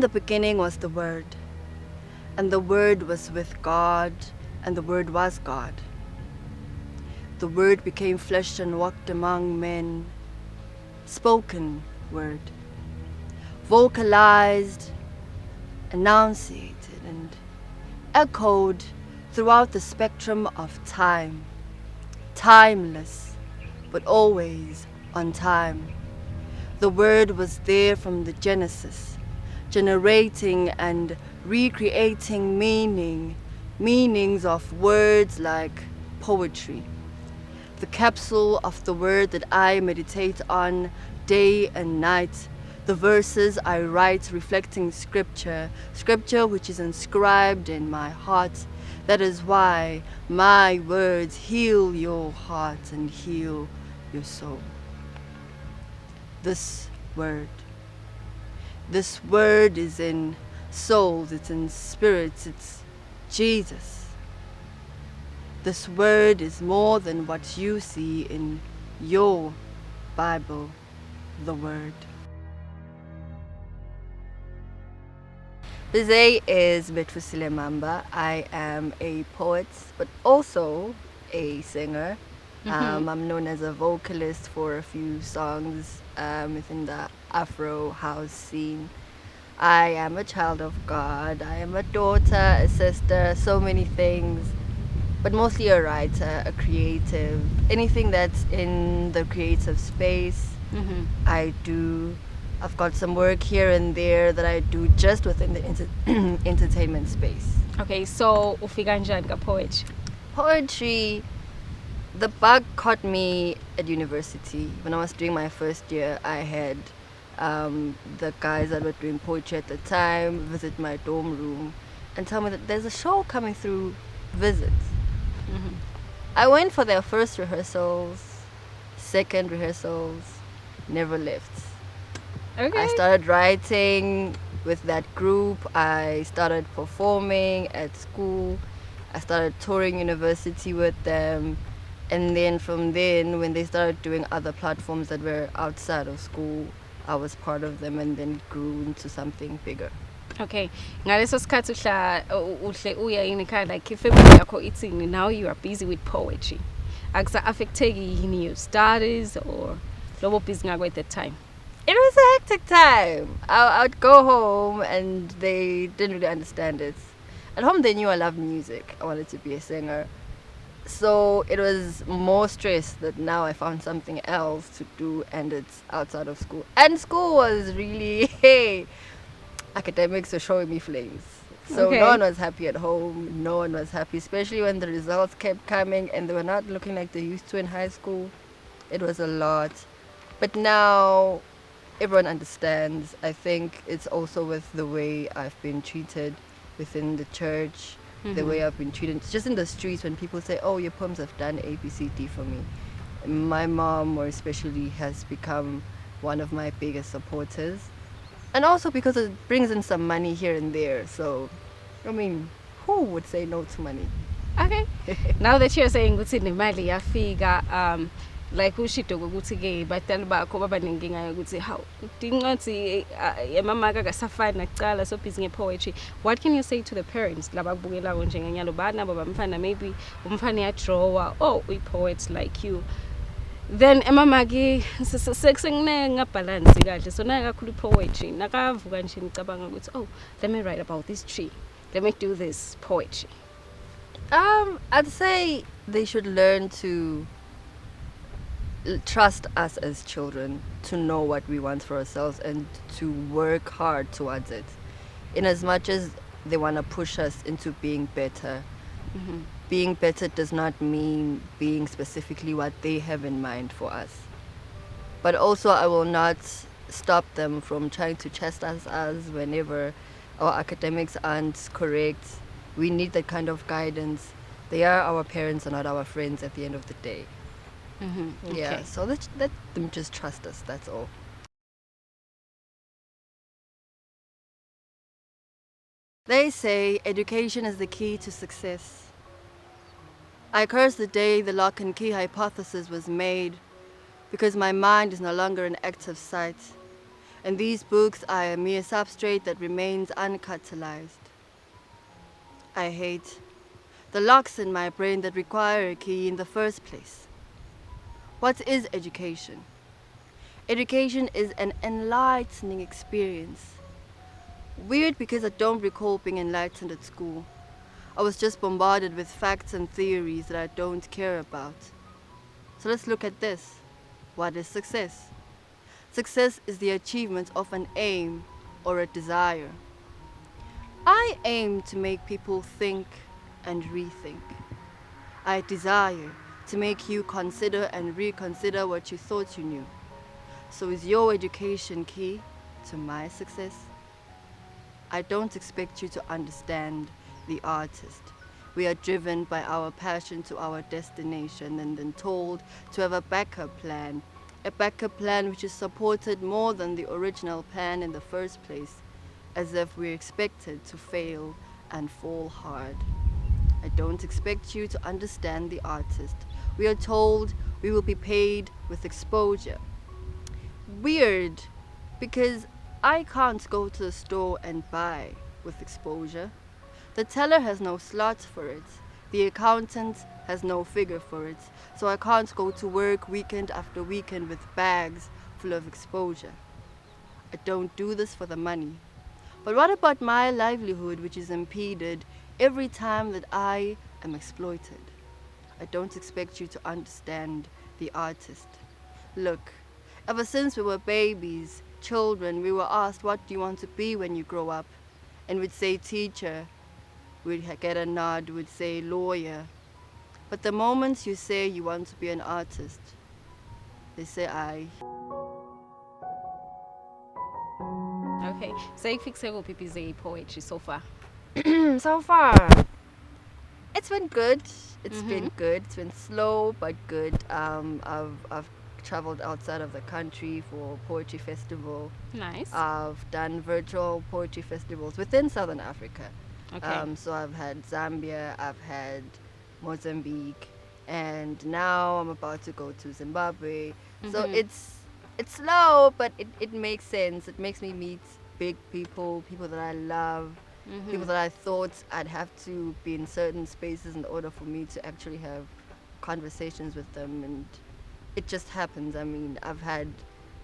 the beginning was the Word, and the Word was with God, and the Word was God. The Word became flesh and walked among men. Spoken word, vocalized, enunciated, and echoed throughout the spectrum of time. Timeless, but always on time. The Word was there from the Genesis, generating and recreating meanings of words like poetry. The capsule of the Word that I meditate on day and night, the verses I write reflecting scripture which is inscribed in my heart. That is why my words heal your heart and heal your soul. This word is in souls, it's in spirits, it's Jesus. This word is more than what you see in your Bible, the Word. Today is Bethusile Mamba. I am a poet, but also a singer. I'm known as a vocalist for a few songs within the Afro house scene. I am a child of God. I am a daughter, a sister, so many things. But mostly a writer, a creative, anything that's in the creative space, I do. I've got some work here and there that I do just within the entertainment space. Okay, so ufika njani ka poetry? Poetry, the bug caught me at university. When I was doing my first year, I had the guys that were doing poetry at the time visit my dorm room and tell me that there's a show coming through, visit. I went for their first rehearsals, second rehearsals, never left. Okay. I started writing with that group. I started performing at school. I started touring university with them. And then from then, when they started doing other platforms that were outside of school, I was part of them and then grew into something bigger. Okay, ngaleso sikhathi uhle uya yini kind like ifamily yakho ithini, now you are busy with poetry, akusa affecteki yini your studies or lobo busy ngakho at that time? It was a hectic time. I would go home and they didn't really understand it. At home they knew I loved music. I wanted to be a singer. So it was more stress that now I found something else to do and it's outside of school. And school was really, hey, academics were showing me flames. So Okay. No one was happy at home. No one was happy, especially when the results kept coming and they were not looking like they used to in high school. It was a lot. But now everyone understands. I think it's also with the way I've been treated within the church, the way I've been treated just in the streets when people say, oh, your poems have done A, B, C, D for me. My mom, more especially, has become one of my biggest supporters. And also because it brings in some money here and there. So, I mean, who would say no to money? Okay. Now that you're saying ukuthi nemali yafika, like ushito ukuthi ke batali bakho babanenkinga ukuthi how dinqothi emama akasafani nakuqala so busy ngepoetry. What can you say to the parents labakubukelayo njengenyalo bana baba mfana maybe umfana yadrawa oh uyi-poet like you? Then emamaki sekunenga balance kahle so naye kakhulu poetry nakavuka nje nicabanga ukuthi oh let me write about this tree, let me do this poetry. I'd say they should learn to trust us as children, to know what we want for ourselves and to work hard towards it. In as much as they want to push us into being better. Being better does not mean being specifically what they have in mind for us. But also I will not stop them from trying to chastise us whenever our academics aren't correct. We need that kind of guidance. They are our parents and not our friends at the end of the day. Okay. Yeah, so let them just trust us, that's all. They say education is the key to success. I curse the day the lock and key hypothesis was made because my mind is no longer an active site. And these books are a mere substrate that remains uncatalyzed. I hate the locks in my brain that require a key in the first place. What is education? Education is an enlightening experience. Weird because I don't recall being enlightened at school. I was just bombarded with facts and theories that I don't care about. So let's look at this. What is success? Success is the achievement of an aim or a desire. I aim to make people think and rethink. I desire to make you consider and reconsider what you thought you knew. So is your education key to my success? I don't expect you to understand the artist. We are driven by our passion to our destination and then told to have a backup plan which is supported more than the original plan in the first place, as if we're expected to fail and fall hard. I don't expect you to understand the artist. We are told we will be paid with exposure. Weird, because I can't go to the store and buy with exposure. The teller has no slot for it. The accountant has no figure for it. So I can't go to work weekend after weekend with bags full of exposure. I don't do this for the money. But what about my livelihood, which is impeded every time that I am exploited? I don't expect you to understand the artist. Look, ever since we were babies, children, we were asked, what do you want to be when you grow up? And we'd say teacher, we'd get a nod, we'd say lawyer. But the moment you say you want to be an artist, they say I. Okay, so you fix several people's poetry so far. So far, it's been good. It's been good. It's been slow but good. I've traveled outside of the country for poetry festival. Nice. I've done virtual poetry festivals within Southern Africa. Okay. So I've had Zambia, I've had Mozambique, and now I'm about to go to Zimbabwe. So it's slow, but it makes sense. It makes me meet big people that I love, people that I thought I'd have to be in certain spaces in order for me to actually have conversations with them, and it just happens. I mean, I've had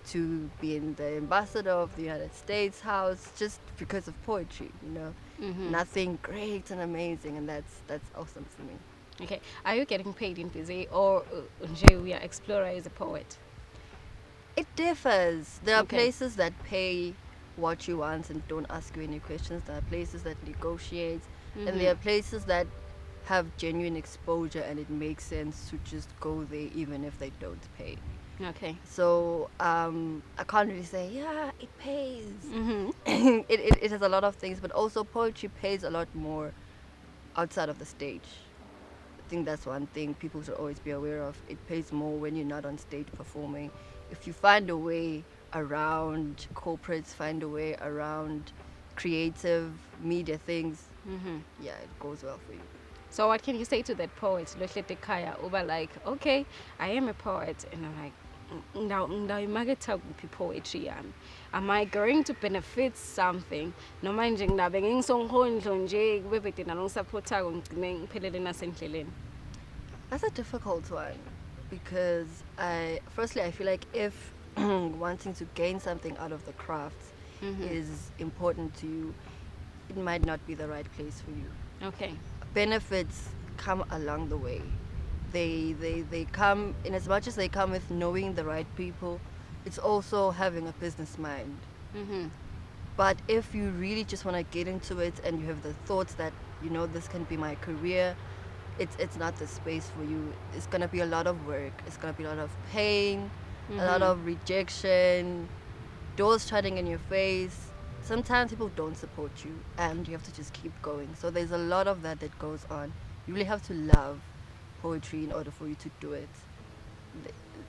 to be in the ambassador of the United States house just because of poetry, you know. Nothing great and amazing, and that's awesome for me. Okay, are you getting paid in Fizi or nje we are explorer as a poet? It differs. There are Okay. places that pay what you want and don't ask you any questions. There are places that negotiate, and there are places that have genuine exposure, and it makes sense to just go there even if they don't pay. Okay. So I can't really say, yeah, it pays. It has a lot of things, but also poetry pays a lot more outside of the stage. I think that's one thing people should always be aware of. It pays more when you're not on stage performing. If you find a way around corporates, find a way around creative media things, yeah, it goes well for you. So what can you say to that poet, Lohlete Kaya, over like, okay, I am a poet, and I'm like, now imaketha kuphi poetry yami? Am I going to benefit something? Noma nje ngilabe ngingisonkhondlo nje kube bede nalongisupportako ngigcine ngiphelele nasendleleni. That's a difficult one, because I feel like if wanting to gain something out of the craft is important to you, it might not be the right place for you. Okay. Benefits come along the way. They come in as much as they come with knowing the right people. It's also having a business mind. But if you really just want to get into it and you have the thoughts that, you know, this can be my career, it's not the space for you. It's gonna be a lot of work. It's gonna be a lot of pain, a lot of rejection, doors shutting in your face. Sometimes people don't support you, and you have to just keep going. So there's a lot of that goes on. You really have to love poetry in order for you to do it.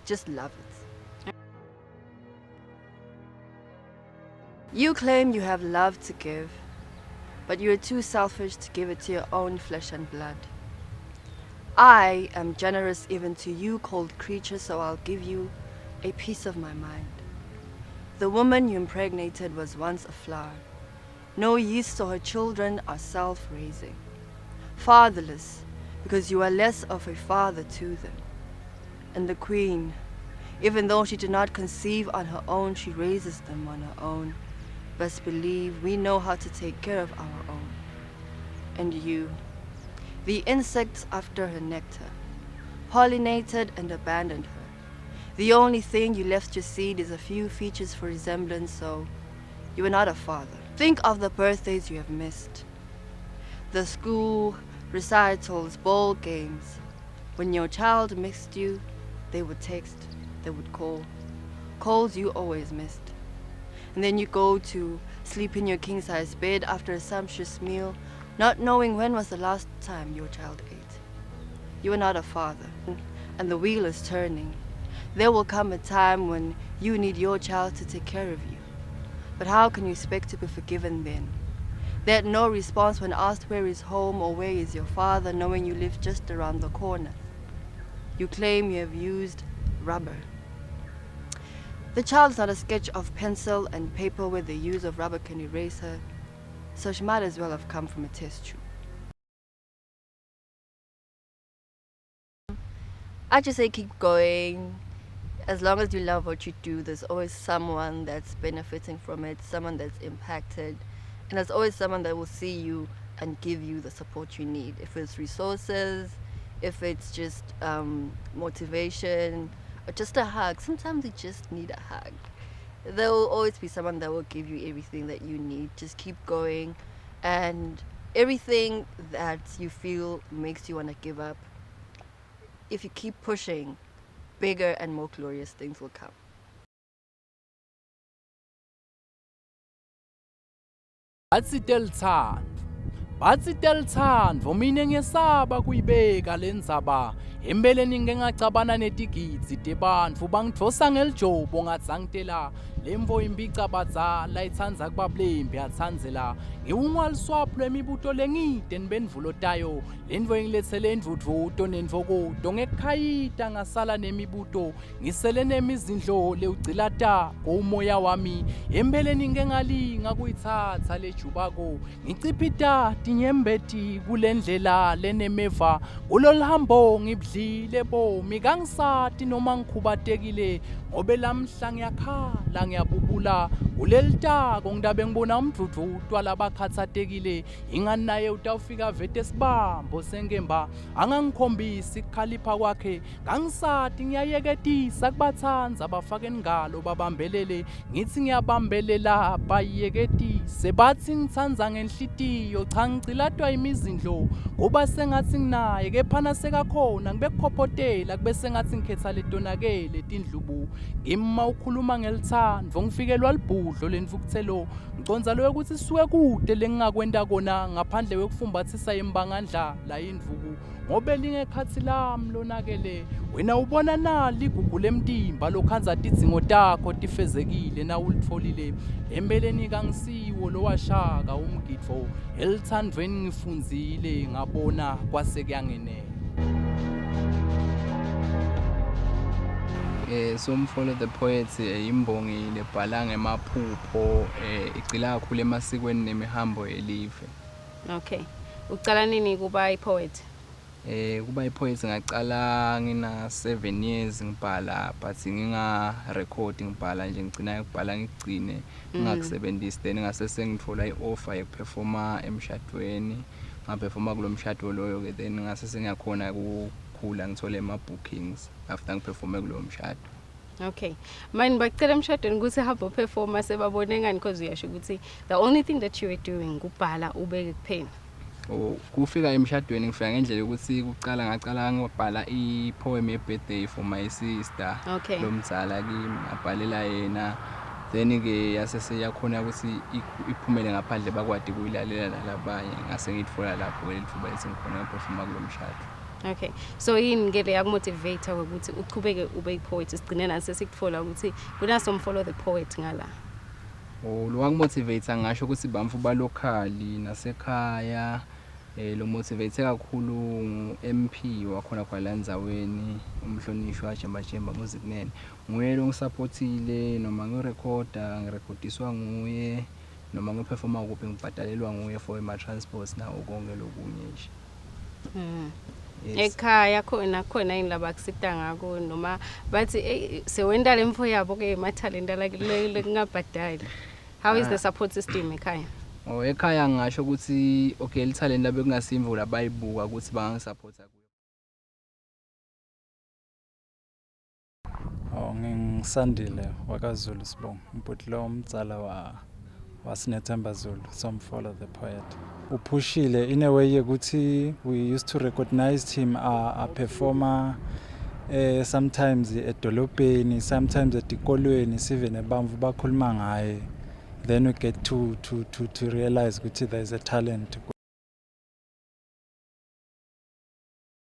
Just love it. You claim you have love to give, but you're too selfish to give it to your own flesh and blood. I am generous even to you, cold creature, so I'll give you a piece of my mind. The woman you impregnated was once a flower. No yeast, so her children are self-raising. Fatherless, because you are less of a father to them. And the queen, even though she did not conceive on her own, she raises them on her own. Best believe we know how to take care of our own. And you, the insects after her nectar, pollinated and abandoned her. The only thing you left your seed is a few features for resemblance, so you are not a father. Think of the birthdays you have missed. The school, recitals, ball games. When your child missed you, they would text, they would call. Calls you always missed. And then you go to sleep in your king-size bed after a sumptuous meal, not knowing when was the last time your child ate. You are not a father, and the wheel is turning. There will come a time when you need your child to take care of you. But how can you expect to be forgiven then? They had no response when asked where is home or where is your father, knowing you live just around the corner. You claim you have used rubber. The child is not a sketch of pencil and paper where the use of rubber can erase her, so she might as well have come from a test tube. I just say keep going. As long as you love what you do, there's always someone that's benefiting from it, someone that's impacted, and there's always someone that will see you and give you the support you need. If it's resources, if it's just motivation, or just a hug. Sometimes you just need a hug. There will always be someone that will give you everything that you need. Just keep going, and everything that you feel makes you want to give up, if you keep pushing, bigger and more glorious things will come. Batsitela thando mina ngiyesaba kuyibeka lenzaba empeleni ngengacabana netigidzi tebantfu bangitfosa ngelijobo ngatsangitela lemvo imbica badzala itsandza kubabulembi atsandzela ngiwungwaliswaphu lwemibuto lengide nibendvulo tayo lendvo ngiletsele indvudvuto nendvokoto ngekukhayita ngasala nemibuto ngisele nemizindlo lewugcilata koumoya wami empeleni ngengalinga kuyitsatsa lejubako ngicipita tinyembeti kulendlela lenemeva kulolihambo ngibdlile bomi kangisati noma ngikhubatekile ngobe lamhla ngiyakhala ngiyabubula kulelitako ngidabe ngibona umdvudvutwa labakhatsatekile ingani naye utawufika vete sibambo sengemba angangikhombisi kukhalipha kwakhe kangisati ngiyayeketisa kubatsanza bafake ngalo babambelele ngithi ngiyabambelela bayeketise bathi ngitsandza ngenhlitiyo cha ngicilatwa imizindlo kuba sengathi nginaye kephana sekakhona ngibe kukhopotela kube sengathi ngikhetha letonakele tindlubu ngimma ukhuluma ngelithando ngifikelwa libhudlo lendvukuthelo ngicondza lo ukuthi suke kude lengingakwenda kona ngaphandle kwekufumbathisa imbangandla la indvuku ngobe lingekhathi lami lonakele wena ubona nali igugu lemtimba lokhanza tidzingo takho tifezekile na ulitfolile empeleni kangisiwo lowashaka umgidvo elithandweni ngifunzile ngabona kwase kuyangenela. Somfolo the poet imbongi lebhala ngemaphupho igcila kakhulu emasikweni nemihambo elive. Okay. Ucala nini kuba ipoet? Kuba ipoet ngaqala ngina 7 years ngibhala but nginga record ngibhala nje ngicina ukubhala ngigcine ngingakusebenzisi then ngase sengithola ioffer yokuperforma emshadweni ngaperforma kulomshado loyo ke then ngase sengiyakhona ukukhula ngithole ama bookings after ngiperforme kulo mshado. Okay. Manje bacela emshadweni ukuthi hamba performa sebabone ngani because uyasho ukuthi the only thing that you were doing kubhala ubeke kuphela. Kufika emshadweni ngifika ngendlela ukuthi kucala ngacala ngibhala ipoem ye-birthday for my sister lomzala kimi ngabhalela yena then ke yase seyakhona ukuthi iphumele ngaphandle bakwadi kuyilalela nalabanye ngase ngitfola lapho kwelithuba esingikhona ngiperforma kulo mshado. Okay. So yini ngeke yakumotivate ukuthi uqhubeke ube ipoet sigcine nase sikutfola ukuthi kuna Somfolo the poet ngala. Lo wangimotivate ngasho ukuthi bamfu ba locally nasekhaya lo motivate kakhulu MP wakhona kwala ndzaweni umhlonishwa Jemba Muzikunene nguye lo ngisupportile noma ngirecorda ngirecordiswa nguye noma ngiperforma kuphi ngibhadalelwa nguye for ama transports nawo konke lokunye nje. Ekhaya khona indaba kusita ngako noma bathi sewenda lemfo yabo ke mathalenta lekungabhadali. How is the support system ekhaya? Ekhaya ngisho ukuthi okay lithalent labe kungasimvu labayibuka ukuthi bangisupporta kuyo. Ngisandile wakaZulu Sibongo umputlo umdzala wasinethemba Zulu Somfolo the poet. Uphushile in a way ukuthi we used to recognize him a performer sometimes edolobheni, sometimes etikolweni sive nebamvu bakhuluma ngaye. Then we get to realize that there is a talent.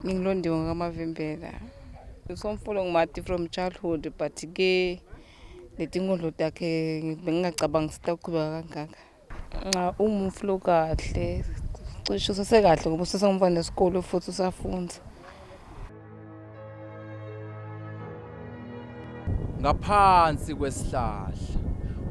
Ngilondiwe ngamavimbela. Somfolo ngimati from childhood but ke neNkhondlo takhe bengingacabanga sitaqhubeka kangaka. Umflo kahle. Cishe sesekahle ngoba sesengivana nesikole futhi usafunda. Ngaphansi kwesihlahla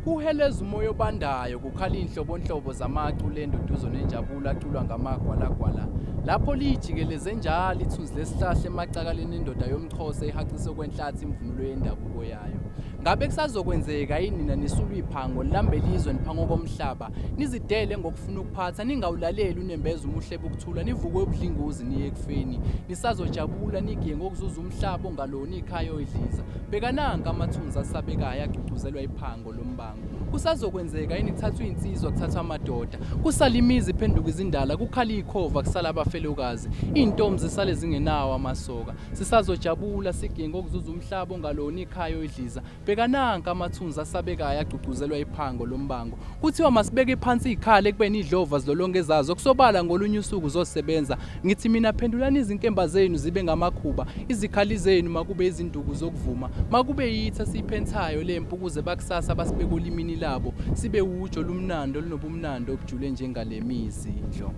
kuheleza umoya obandayo kukhala inhlobonhlobo zamaculo enduduzo nenjabulo aculwa ngamagwalagwala lapho lijikeleze njalo ithunzi lesihlahla emacakaleni indoda yomXhosa ehaqisa kwenhlathi imvunulo yendabuko yayo. Ngabe kusazokwenzeka yini nina nisula iphango lambelizwe niphango komhlaba nizidele ngokufuna ukuphatha ningawulaleli unembeza umuhle bokuthula nivukwe ubudlingozi niye ekufeni nisazojabula nigiye ngokuzuza umhlaba ongalona ikhaya oyidliza bekananga amathunzi asabekayo agcucuzelwa iphango lombango kusazokwenzeka yini kuthathwa insizwa kuthathwa amadoda kusala imizi iphenduka izindala kukhala ikhova kusala abafelokazi intombi zisale zingenawo amasoka sisazojabula sigiye ngokuzuza umhlaba ongalona ikhaya oyidliza bekananga amathunzi asabekayo agcucuzelwa iphango lombango kuthiwa masibeke phansi ikhala ekubeni idlova zilolonke ezazo kusobala ngolunye usuku zosebenza ngithi mina phendulani izinkemba zenu zibe ngamakhuba izikhali zenu makube izinduku zokuvuma makube yitha siphensayo lempu ukuze bakusasa basibeke olimini labo sibe ujo lumnando linobumnando obujule njengale mizidlo.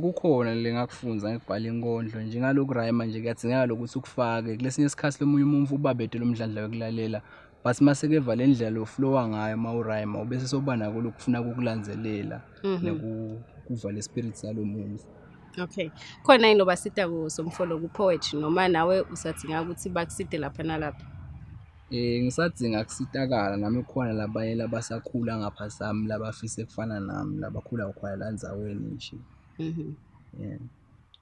Kukhona lengakufunza ngibhala inkondlo njengaloku rhyme nje kuyadzingeka ukuthi ukufake kulesinye isikhathi lomunye umuntu ubabede lomdlandla wekulalela but mase kevale indlela lo flow ngayo mawurhyme ubese soba nako lokufuna ukulandelela nekuvala spirit salomuntu. Okay. Khona yini obasita ku Somfolo ku poetry noma nawe usathinga ukuthi bakusite lapha nalapha? Ngisadzinga kusitakala nami khona labayela basakhula ngapha sami labafise kufana nami labakhula ukhwaya landzaweni nje. Yeah.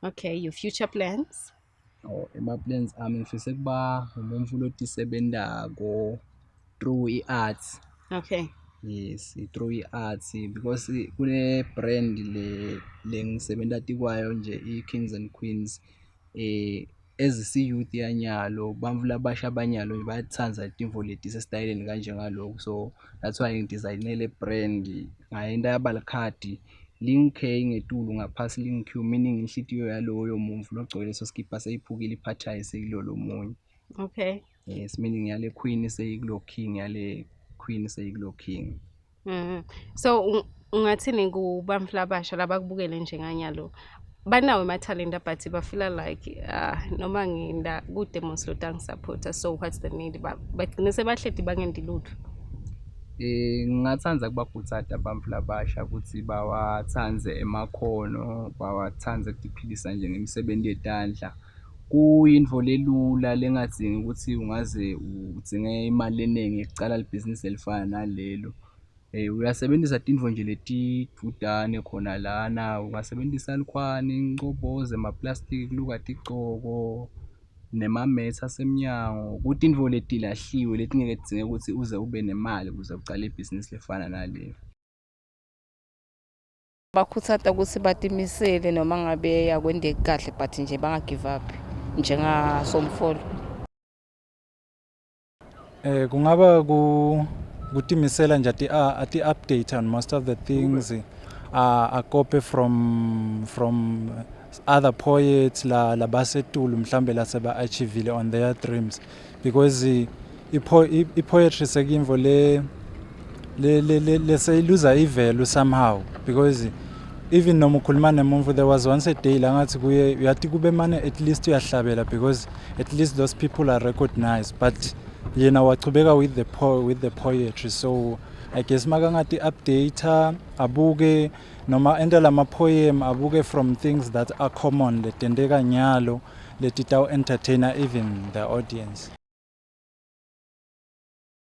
Okay, your future plans? Ema plans ami ngifise kuba umuntu lotisebentako through i-arts. Okay. Yes, through i-arts because kune brand lengisebenta tikwayo nje i-Kings and Queens ezisi youth yanyalo bamvu labasha abanyalo bayatsandza timvo leti sesitayileni kanje ngaloko so that's why ngidesignele brand ngayenda yabalikhadi link K ngetulu ngaphasi link Q meaning inhlitiyo yaloyo muntu logcoke leso skipa seyiphukile iphathayi sekilolo munye. Okay. Yes, meaning yale queen seyikulo king yale queen seyikulo king. So ungathini kubamvu labasha labakubukele njenganyalo banawe amathalenta but bafila like noma nginda ku demonstrate angisupporta so what's the need bagcine sebahledi bangendi lutho? Ngingathanda kubakhuthada abantu labasha ukuthi bawathanze emakhono bawathanze ukuphilisa nje ngemisebenzi yetandla kuyinto lelula lengadzingi ukuthi ungaze udzinge imali eningi ekucala libhizinisi elifana nalelo. Uyasebenzisa tintfo nje letidvudane khona lana ungasebenzisa likhwani ingcoboze amaplastiki kuluka tigcoko nemametha asemnyango kutintfo letilahliwe letingeke tidzinge ukuthi uze ube nemali ukuze ucale ibhizinisi lefana nalelo. Bakhuthata ukuthi batimisele noma ngabe yakwendeki kahle but nje banga give up njenga Somfolo. Kungaba kutimisela nje ati update on most of the things a copy from other poets labasetulu mhlambe laseba achievile on their dreams because i poetry sekimvo leseyiluza ivelu somehow, because even noma ukhuluma nemuntu, there was once a day la ngathi kuye uyathi kube mane at least uyahlabela because at least those people are recognized, but yena wachubeka with the poetry. So I guess makangati update abuke noma enda lama poem abuke from things that are common letendeka nyalo letitaw entertainer even the audience.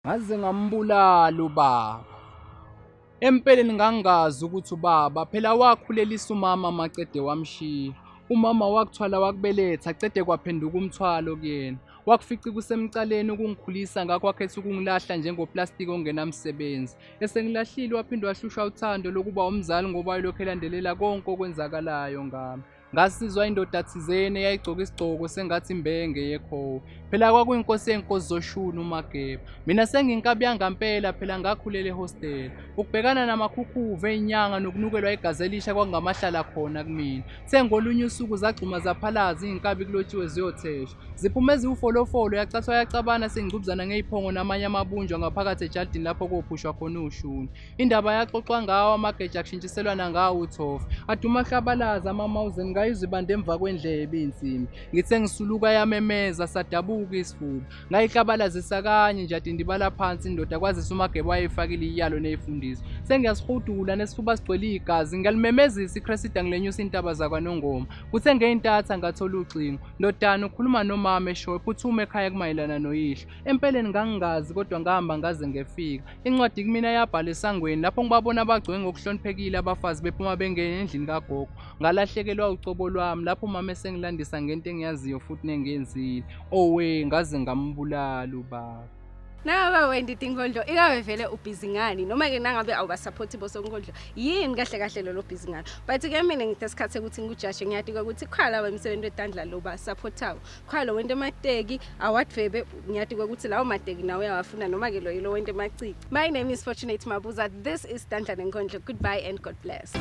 Ngaze ngambulala ubaba. Empeleni ngangazi ukuthi ubaba phela wakhulelisa umama macede wamshiya. Umama wakuthwala wakubeletha acede kwaphenduka umthwalo kuyena. Wakufica kusemcaleni ukungikhulisa ngakho wakhetha ukungilahla njengoplastic ongenamsebenzi. Esengilahlile waphindwa wahlushwa uthando lokuba umzali ngoba ayilokho elandelela konke okwenzakalayo ngami. Ngasizwa indoda thizeni eyayigcoka isigcoko sengathi imbenge yekho. Phela kwakuyinkosi yenkosi zoshuna uMageba. Mina sengiyinkabi yangampela phela ngakhulela ehostel. Ukubhekana namakhukhuve einyanga nokunukelwa igazi elisha kwangamahlala khona kumina. Sengolunye usuku zagcuma zaphalaza inkabi kulotshiwe ziyothesha. Ziphume eziwufolofolo yacathwa yacabana sengicubuzana ngeiphongo namanye amabunjwa ngaphakathi ejardini lapho kophushwa khona ushuni. Indaba yaxoxwa ngawo amageja akushintshiselwana ngawo uthofu. Aduma hlabalaza amamawuzeni ngayizibande emva kwendlebe insimbi. Ngithe ngisuluka yamemeza sadabuka isifuba. Ngayihlabalazisa kanye nje adindibala phansi indoda kwazisa uMageba wayefakile iyalo neyifundiso. Sengiyasihudula nesifuba sigcwele igazi ngalimemezisa iChresida ngilenyusa intaba zakwaNongoma. Kuthe ngeintatha ngathola ucingo. Ndodana ukhuluma nomama eshowe phuthuma ekhaya kumayelana noyihlo. Empeleni ngangingazi kodwa ngahamba ngaze ngefika. Incwadi kumina yabhala esangweni lapho ngibabona abagcwe ngokuhloniphekile abafazi bephuma bengena endlini kagogo. Ngalahlekelwa ucobo lwami lapho umama esengilandisa ngento engiyaziyo futhi nengenzile. Owe ngaze ngambulala ubaba. Naba wena neNkhondlo ingabe vele ubhizi ngani noma ke nangabe awubasupport boSonkondlo yini kahle kahle lo busy ngani, but ke mina ngithesikhathe ukuthi ngikujudge ngiyati ukuthi khala wemsebenzi weTandla lo ba supportawo khala wento emateki awadvebe ngiyati ukuthi lawo mateki nawe uyawafuna noma ke lo yilo wento emacici. My name is Fortunate Mabuza. This is Tandla neNkhondlo. Goodbye and God bless.